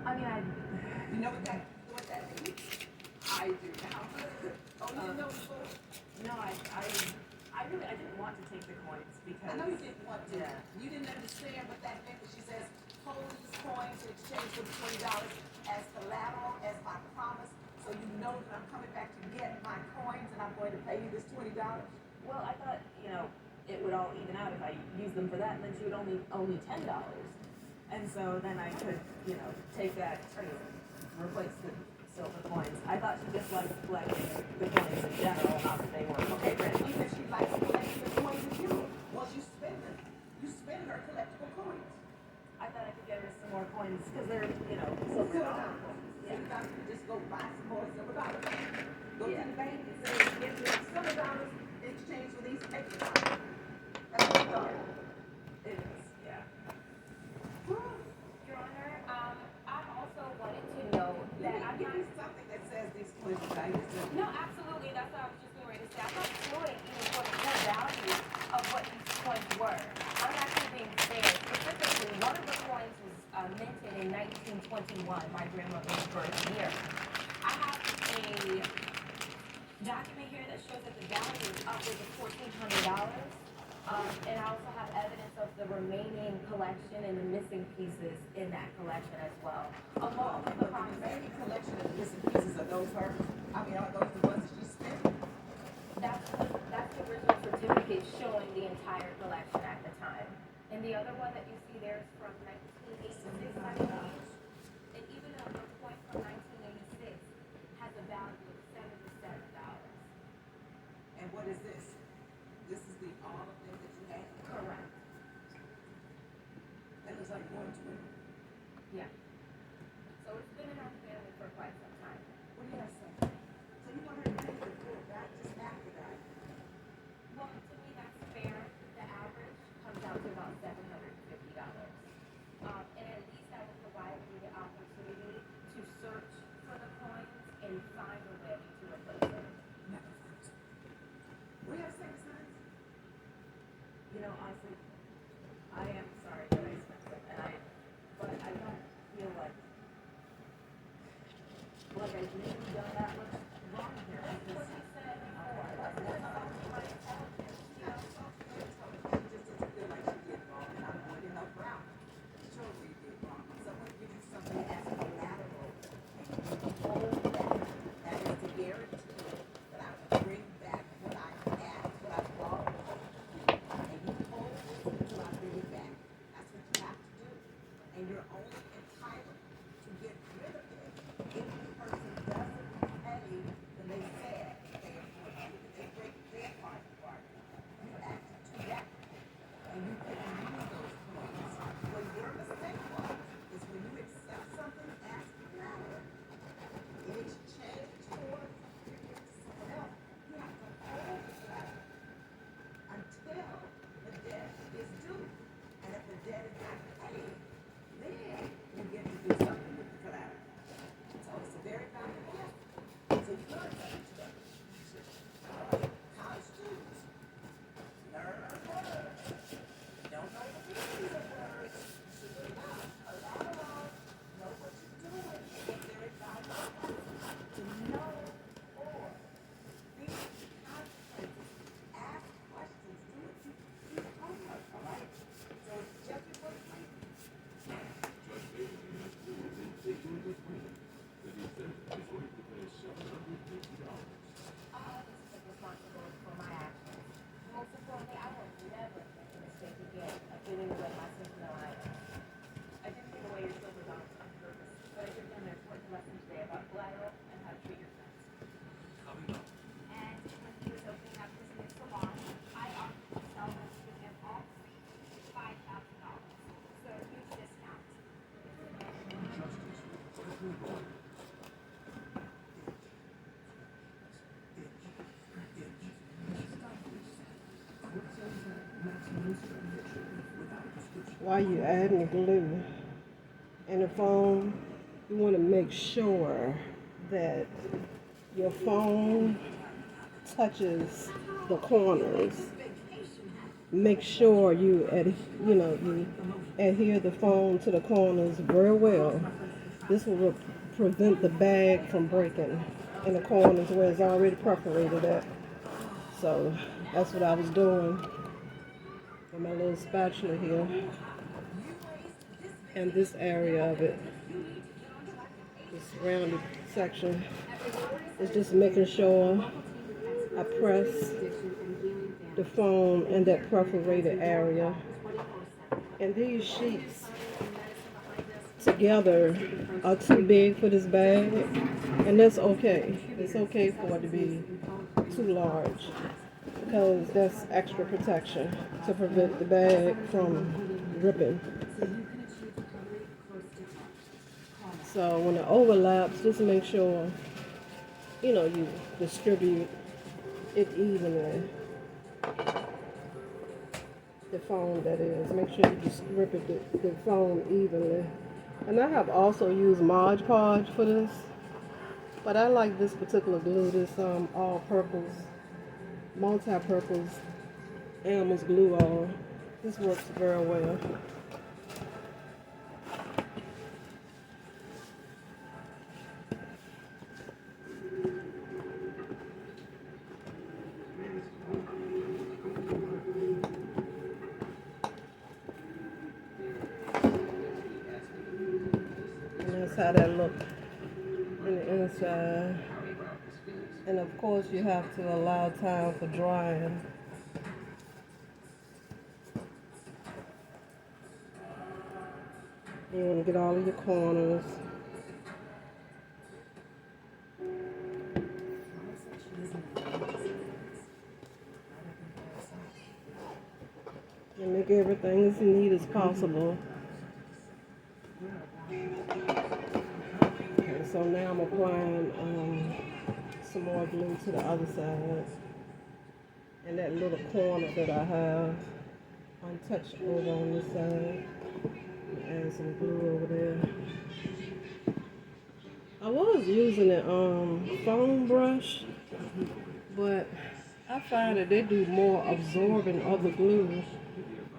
I mean, You know what that means? I do now. Oh, you didn't know before? no, I didn't want to take the coins because. I know you didn't want to. Yeah. You didn't understand what that meant when she says, hold these coins in exchange for the $20 as collateral, as my promise, so you know that I'm coming back to get my coins and I'm going to pay you this $20. Well, I thought, it would all even out if I used them for that, and then she would only owe me $10. And so then I could, take that and replace the silver coins. I thought she just liked collecting the coins in general, not that they were Okay, but brand. even if she likes collecting the coins of you, once you spend them, you spend her collectible coins. I thought I could get her some more coins because they're, silver dollar coins. So you thought you could just go buy some more silver dollars. Go to Yeah. the bank and say, give me silver dollars in exchange for these paper dollars. That's what you thought. It is, yeah. Your Honor, I also wanted to know that I'm Give not. me something that says these coins are valuable. No, absolutely. That's what I was just getting ready to say. I'm not suing you for the full value of what these coins were. I'm actually being fair. Specifically, one of the coins was minted in 1921, my grandmother's birth year. I have a document here that shows that the value is upwards of $1,400. And I also have evidence of the remaining collection and the missing pieces in that collection as well. Along with the The property. remaining collection of the missing pieces, are those hers? I mean, are those the ones that you spent? That's the original certificate showing the entire collection at the time. And the other one that you see there is from 1986, I believe. And even a coin from 1986 has a value of $77. And what is this? This is the all of them that you have? Correct. That looks like 120. Yeah. So it's been in our family for quite some time. What do you have to say? So you want her to pay the full back just after that? Well, to me, that's fair. The average comes out to about $750. And at least that would provide me the opportunity to search for the coins and find a way to replace them. Never first. What do you have to say, Miss Hines? Honestly, I am sorry that I spent them, but I don't feel like I've really done that much wrong here. That's what you said before. That's about my intelligence. She just doesn't feel like she did wrong, and I'm going to help her out. Show her you did wrong. Someone gives you something as collateral, and you hold that. That is to guarantee that I will bring back what I have, what I borrowed. And you hold it until I bring it back. That's what you have to do. And you're only entitled to get rid of it if the person doesn't pay when they said they are going to. If they break their part of the bargain, you act to that. And you can use those coins. What your mistake was is when you accept something as collateral in exchange for someone else, you have to hold the collateral until the debt is due. And if the debt is not paid, then you get to do something with the collateral. So it's a very valuable gift. So you learn something today. College students, learn words. Don't know the meaning of words. You should learn collateral. Know what you're doing. It's very valuable to know or think consequences. Ask questions. Do what you do homework, all right? So check your work. I always take responsibility for my actions. Most importantly, I will never make the mistake again of giving away my sentimental items. I didn't give away your silver dollars on purpose, but I did learn an important lesson today about collateral and how to treat your friends. And when he was opening up his new salon, I offered to sell them to him all $5,000. So a huge discount. While you're adding the glue and the foam, you want to make sure that your foam touches the corners. Make sure you adhere the foam to the corners very well This will prevent the bag from breaking in the corners where it's already perforated at. So that's what I was doing with my little spatula here. And this area of it, this rounded section, is just making sure I press the foam in that perforated area. And these sheets together are too big for this bag, and that's okay. It's okay for it to be too large because that's extra protection to prevent the bag from ripping. So when it overlaps, just make sure, you distribute it evenly. The foam, that is. Make sure you distribute the foam evenly. And I have also used Mod Podge for this, but I like this particular glue, this all-purpose, multi-purpose Elmer's glue all. This works very well. How that look in the inside, and of course you have to allow time for drying. You want to get all of your corners. And make everything as neat as possible. So now I'm applying some more glue to the other side. And that little corner that I have untouched over on this side. Add some glue over there. I was using a foam brush, but I find that they do more absorbing of the glue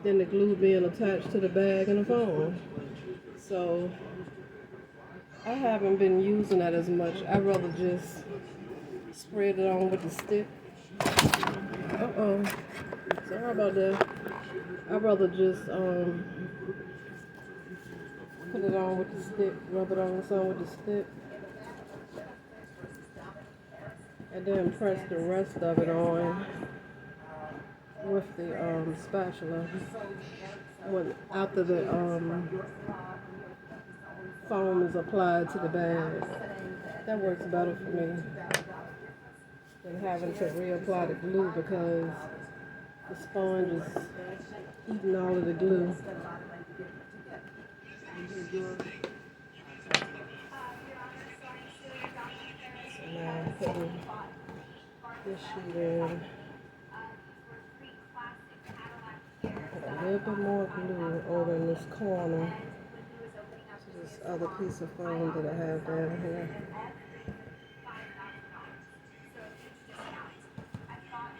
than the glue being attached to the bag and the foam. So I haven't been using that as much. I'd rather just spread it on with the stick. Sorry about that. I'd rather just put it on with the stick, rub it on some with the stick, and then press the rest of it on with the spatula after the foam is applied to the bag. That works better for me than having to reapply the glue because the sponge is eating all of the glue. So now I'm putting this sheet in. Put a little bit more glue over in this corner. This other piece of foam that I have down here.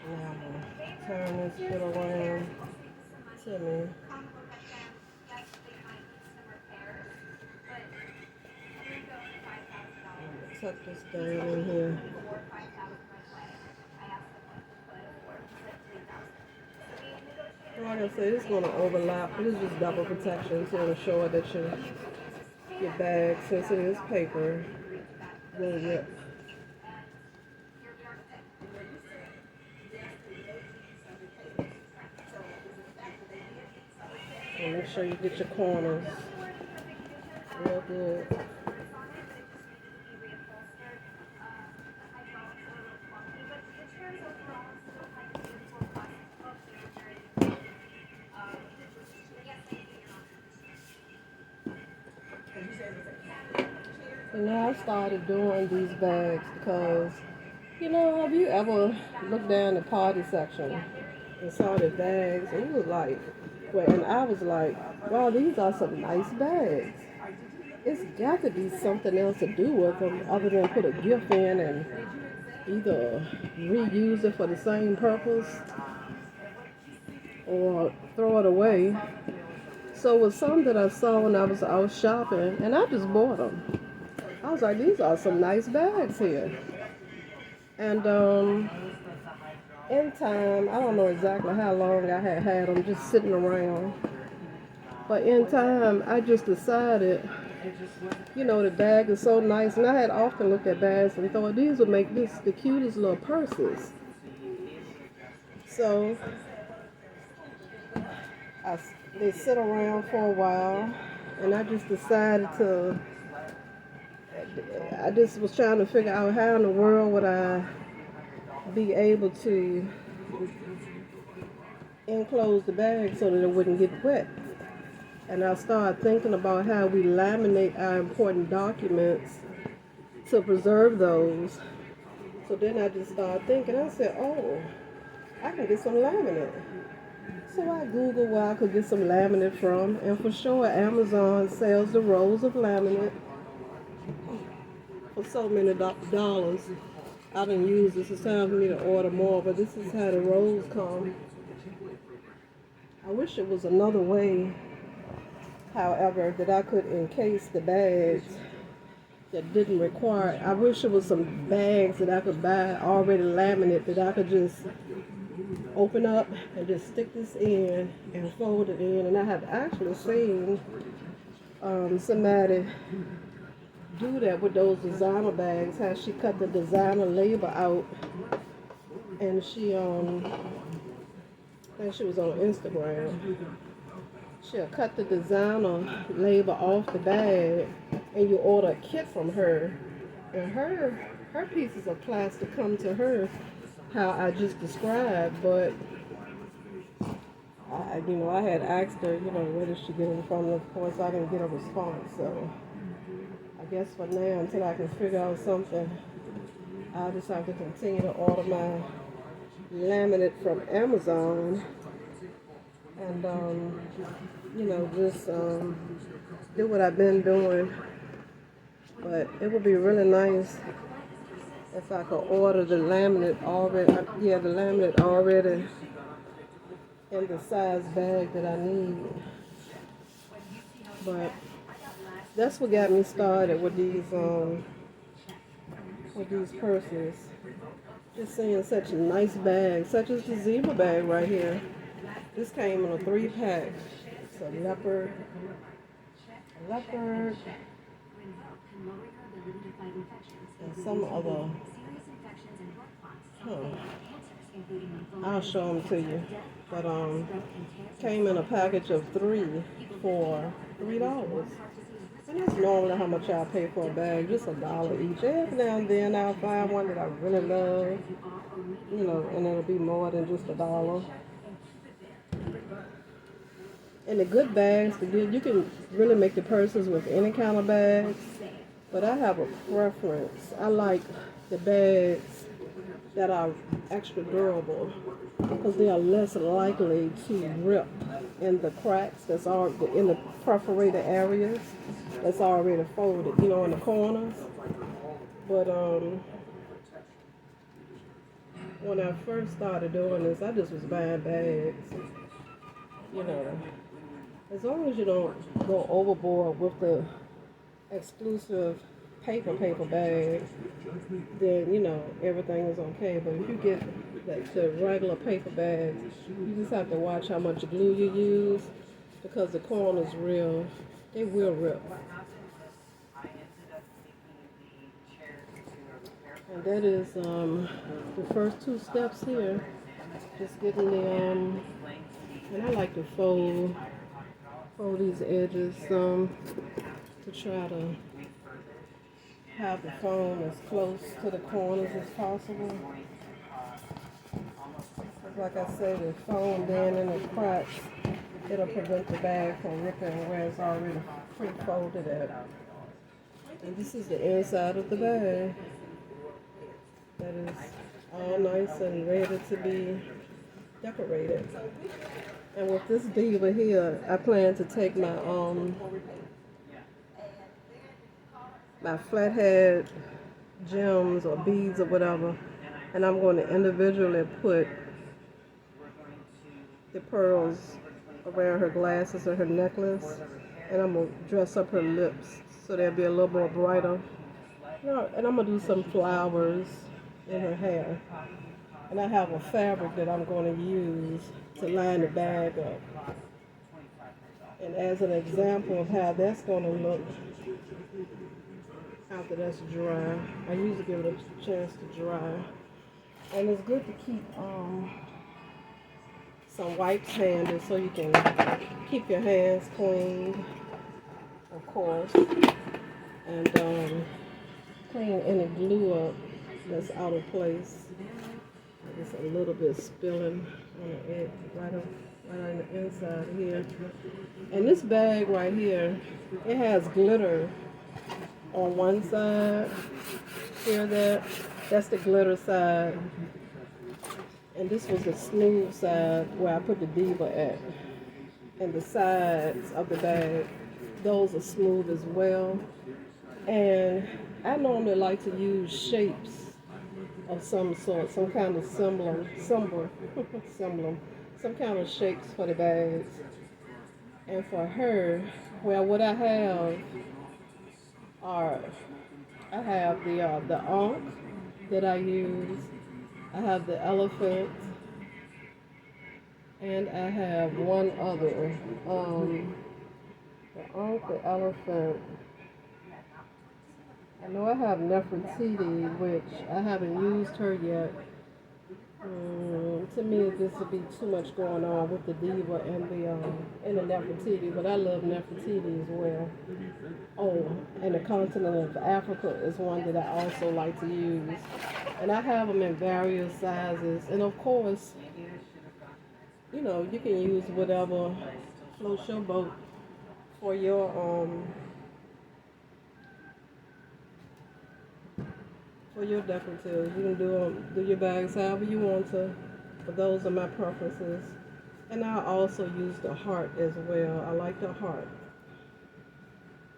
Now I'm going to turn this bit around to me. Tuck this down in here. Like I said, it's going to overlap. This is just double protection to ensure that your bag, since it is paper, will rip. And make sure you get your corners real good. And now I started doing these bags because, have you ever looked down the party section and saw the bags and you was like, and I was like, wow, these are some nice bags. It's got to be something else to do with them other than put a gift in and either reuse it for the same purpose or throw it away. So with some that I saw when I was out shopping, and I just bought them. I was like, these are some nice bags here. And in time, I don't know exactly how long I had them just sitting around. But in time, I just decided, the bag is so nice. And I had often looked at bags and thought these would make this the cutest little purses. So they sit around for a while, and I just decided to. I just was trying to figure out how in the world would I be able to enclose the bag so that it wouldn't get wet. And I started thinking about how we laminate our important documents to preserve those. So then I just started thinking, I said, oh, I can get some laminate. So I Googled where I could get some laminate from, and for sure Amazon sells the rolls of laminate for so many dollars. I didn't use this. It's time for me to order more, but this is how the rolls come. I wish it was another way, however, that I could encase the bags that didn't require. I wish it was some bags that I could buy already laminate that I could just open up and just stick this in and fold it in. And I have actually seen somebody do that with those designer bags, how she cut the designer label out, and she I think she was on Instagram. She'll cut the designer label off the bag, and you order a kit from her, and her pieces of plastic come to her how I just described. But I had asked her, where did she get them from? Of course, I didn't get a response. So I guess for now, until I can figure out something, I'll just have to continue to order my laminate from Amazon, and just do what I've been doing. But it would be really nice if I could order the laminate already. The laminate already in the size bag that I need. But that's what got me started with these purses. Just seeing such a nice bag, such as the Diva bag right here. This came in a 3-pack. It's a leopard, and some other. I'll show them to you. But came in a package of 3 for $3. And that's normally how much I pay for a bag, just $1 each. Every now and then I'll find one that I really love, and it'll be more than just $1. And the good bags, you can really make the purses with any kind of bags, but I have a preference. I like the bags that are extra durable because they are less likely to rip in the cracks that's already in the perforated areas that's already folded, in the corners. But when I first started doing this, I just was buying bags, as long as you don't go overboard with the exclusive paper bag, then everything is okay. But if you get the regular paper bags, you just have to watch how much glue you use, because the corners they will rip. And that is the first 2 steps here. Just getting the and I like to fold these edges to try to have the foam as close to the corners as possible. Like I said, the foam down in the cracks, it'll prevent the bag from ripping where it's already pre-folded at. And this is the inside of the bag. That is all nice and ready to be decorated. And with this Diva here, I plan to take my flathead gems or beads or whatever, and I'm going to individually put the pearls around her glasses and her necklace. And I'm going to dress up her lips so they'll be a little more brighter. And I'm going to do some flowers in her hair. And I have a fabric that I'm going to use to line the bag up. And as an example of how that's going to look after that's dry, I usually give it a chance to dry. And it's good to keep some wipes handy so you can keep your hands clean, of course, and clean any glue up that's out of place. It's a little bit spilling on the edge, right on the inside here. And this bag right here, it has glitter on one side. Hear that? That's the glitter side. And this was the smooth side where I put the Diva at. And the sides of the bag, those are smooth as well. And I normally like to use shapes of some sort, some kind of symbol, some kind of shapes for the bags. And for her, well, what I have are, I have the ankh that I use. I have the elephant, and I have one other. The ankh, the elephant. I know I have Nefertiti, which I haven't used her yet. To me, this would be too much going on with the Diva and the Nefertiti, but I love Nefertiti as well. Oh, and the continent of Africa is one that I also like to use. And I have them in various sizes. And of course, you know, you can use whatever floats your boat for your decorative. You can do your bags however you want to, but those are my preferences. And I also use the heart as well. I like the heart.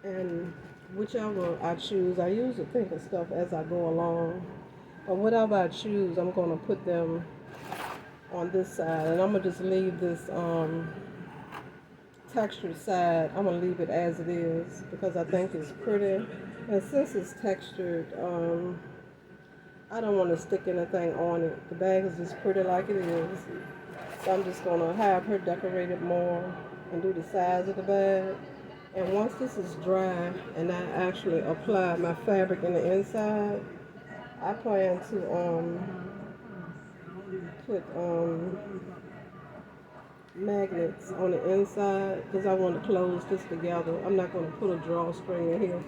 And whichever I choose, I usually think of stuff as I go along. But whatever I choose, I'm going to put them on this side. And I'm going to just leave this textured side. I'm going to leave it as it is because I think it's pretty. And since it's textured, I don't want to stick anything on it. The bag is just pretty like it is. So I'm just going to have her decorate it more and do the size of the bag. And once this is dry and I actually apply my fabric in the inside, I plan to put magnets on the inside because I want to close this together. I'm not going to put a drawstring in here.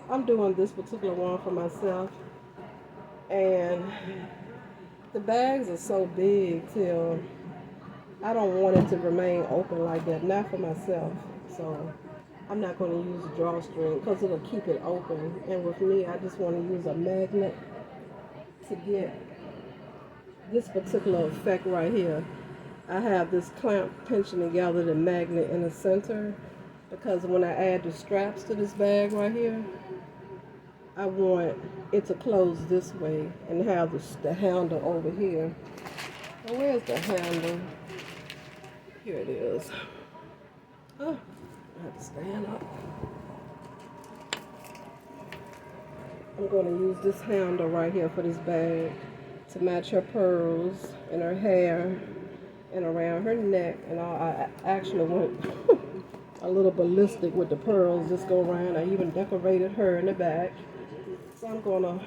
I'm doing this particular one for myself. And the bags are so big till I don't want it to remain open like that, not for myself. So I'm not going to use a drawstring because it'll keep it open. And with me, I just want to use a magnet to get this particular effect right here. I have this clamp pinching together the magnet in the center because when I add the straps to this bag right here, I want it to close this way and have the handle over here. Well, where's the handle? Here it is. Oh, I have to stand up. I'm going to use this handle right here for this bag to match her pearls and her hair and around her neck. And I actually went a little ballistic with the pearls this go around. I even decorated her in the back. So I'm going to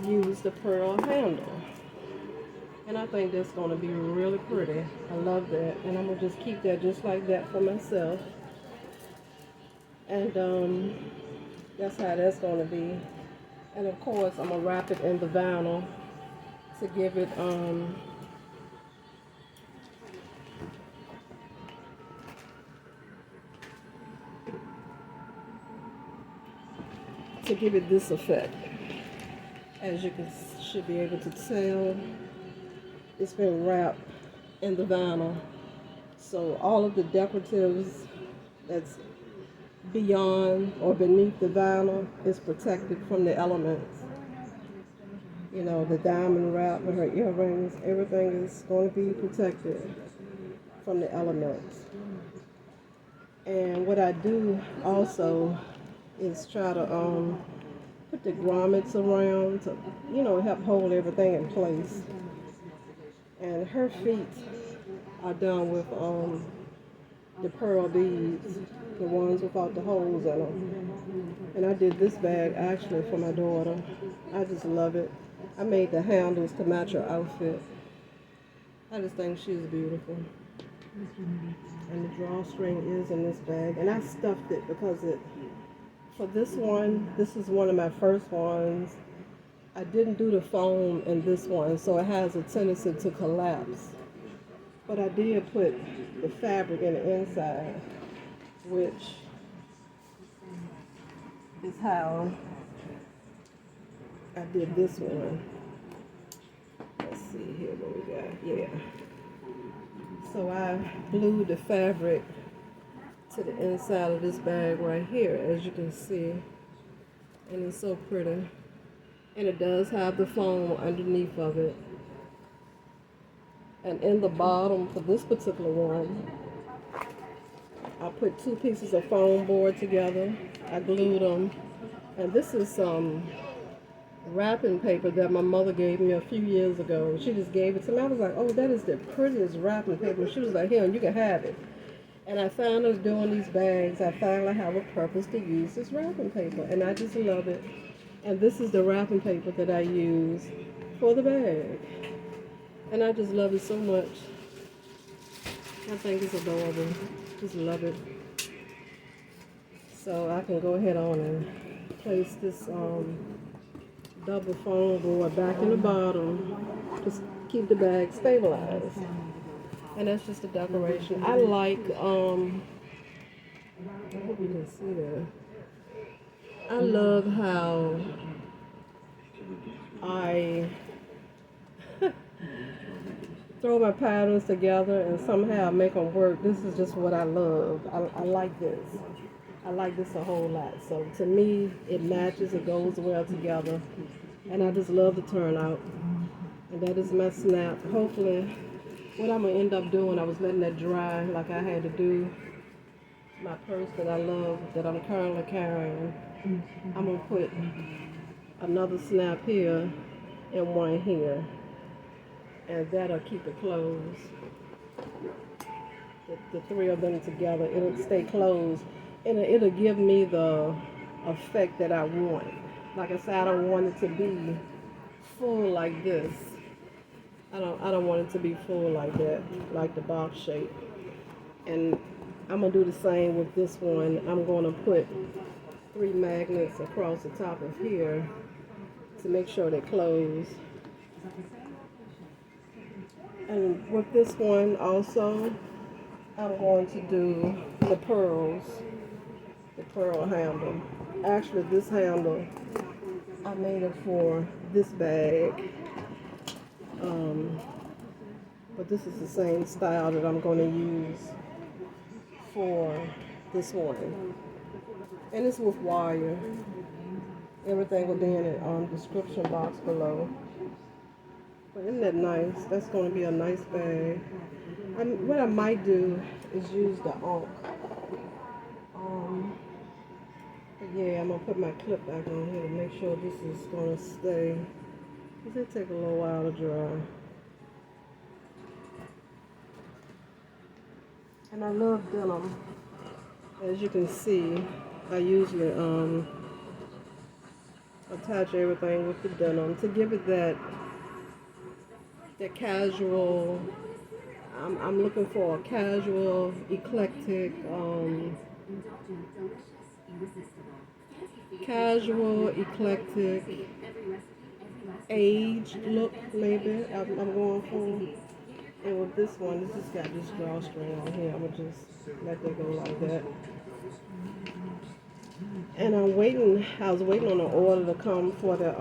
use the pearl handle. And I think that's going to be really pretty. I love that. And I'm going to just keep that just like that for myself. And that's how that's going to be. And of course, I'm going to wrap it in the vinyl to give it this effect. As you should be able to tell, it's been wrapped in the vinyl. So all of the decoratives that's beyond or beneath the vinyl is protected from the elements. You know, the diamond wrap and her earrings, everything is going to be protected. from the elements. And what I do also is try to put the grommets around to, help hold everything in place. And her feet are done with the pearl beads, the ones without the holes in them. And I did this bag actually for my daughter. I just love it. I made the handles to match her outfit. I just think she's beautiful. And the drawstring is in this bag. And I stuffed it because for this one, this is one of my first ones. I didn't do the foam in this one, so it has a tendency to collapse. But I did put the fabric in the inside, which is how I did this one. Let's see here what we got. Yeah. So I glued the fabric to the inside of this bag right here, as you can see. And it's so pretty. And it does have the foam underneath of it. And in the bottom for this particular one, I put 2 pieces of foam board together. I glued them. And this is some wrapping paper that my mother gave me a few years ago. She just gave it to me. I was like, oh, that is the prettiest wrapping paper. She was like, here, you can have it. And I found us doing these bags. I finally have a purpose to use this wrapping paper. And I just love it. And this is the wrapping paper that I use for the bag. And I just love it so much. I think it's adorable. Just love it. So I can go ahead on and place this double foam board back in the bottom. Just keep the bag stabilized. And that's just a decoration. I like, I hope you can see that. I love how I throw my patterns together and somehow make them work. This is just what I love. I like this. I like this a whole lot. So to me, it matches, it goes well together. And I just love the turnout. And that is my snap. Hopefully, what I'm going to end up doing, I was letting that dry like I had to do. My purse that I love, that I'm currently carrying, I'm going to put another snap here and one here. And that'll keep it closed. The 3 of them together, it'll stay closed. And it'll give me the effect that I want. Like I said, I don't want it to be full like this. I don't want it to be full like that, like the box shape. And I'm gonna do the same with this one. I'm gonna put 3 magnets across the top of here to make sure they close. And with this one also, I'm going to do the pearls, the pearl handle. Actually, this handle, I made it for this bag. But this is the same style that I'm going to use for this one. And it's with wire. Everything will be in the description box below. But isn't that nice? That's going to be a nice bag. What I might do is use the unk. But yeah, I'm going to put my clip back on here to make sure this is going to stay. It's going to take a little while to dry. And I love denim. As you can see, I usually attach everything with the denim to give it that casual. I'm looking for a casual, eclectic, age look maybe I'm going for. And with this one, this has got this drawstring on here. I'm gonna just let that go like that. And I was waiting on the order to come for the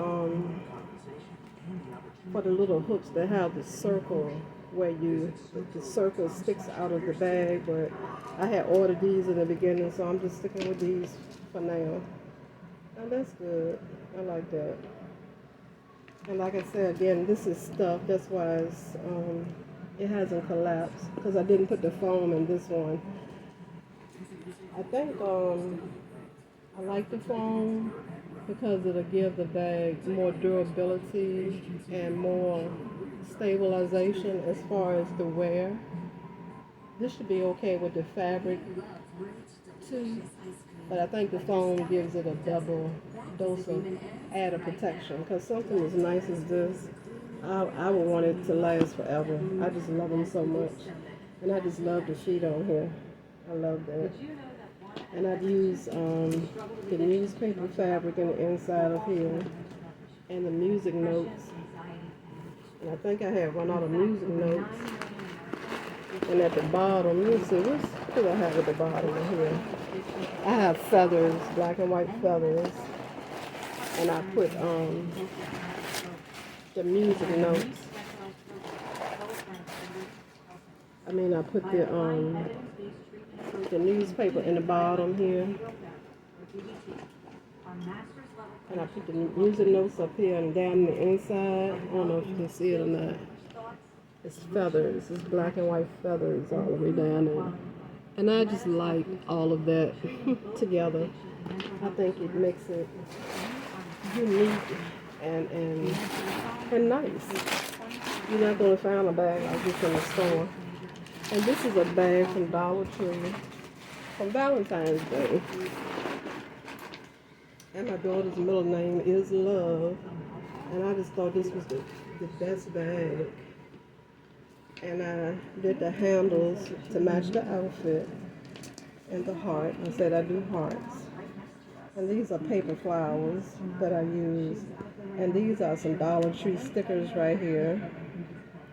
little hooks that have the circle where the circle sticks out of the bag, but I had ordered these in the beginning, so I'm just sticking with these for now. And that's good. I like that. And like I said, again, this is stuff. That's why it's It hasn't collapsed because I didn't put the foam in this one. I think I like the foam because it'll give the bag more durability and more stabilization as far as the wear. This should be okay with the fabric too, but I think the foam gives it a double dose of added protection because something as nice as this, I would want it to last forever. I just love them so much. And I just love the sheet on here. I love that. And I've used the newspaper fabric in the inside of here and the music notes. And I think I have run out of music notes. And at the bottom, let me see, what do I have at the bottom of here? I have feathers, black and white feathers. And I put the music notes. I put the newspaper in the bottom here. And I put the music notes up here and down the inside. I don't know if you can see it or not. It's feathers. It's black and white feathers all the way down there. And I just like all of that together. I think it makes it unique and nice. You're not going to find a bag like this in the store. And this is a bag from Dollar Tree from Valentine's Day. And my daughter's middle name is Love. And I just thought this was the best bag. And I did the handles to match the outfit and the heart. I said I do hearts. And these are paper flowers that I use. And these are some Dollar Tree stickers right here.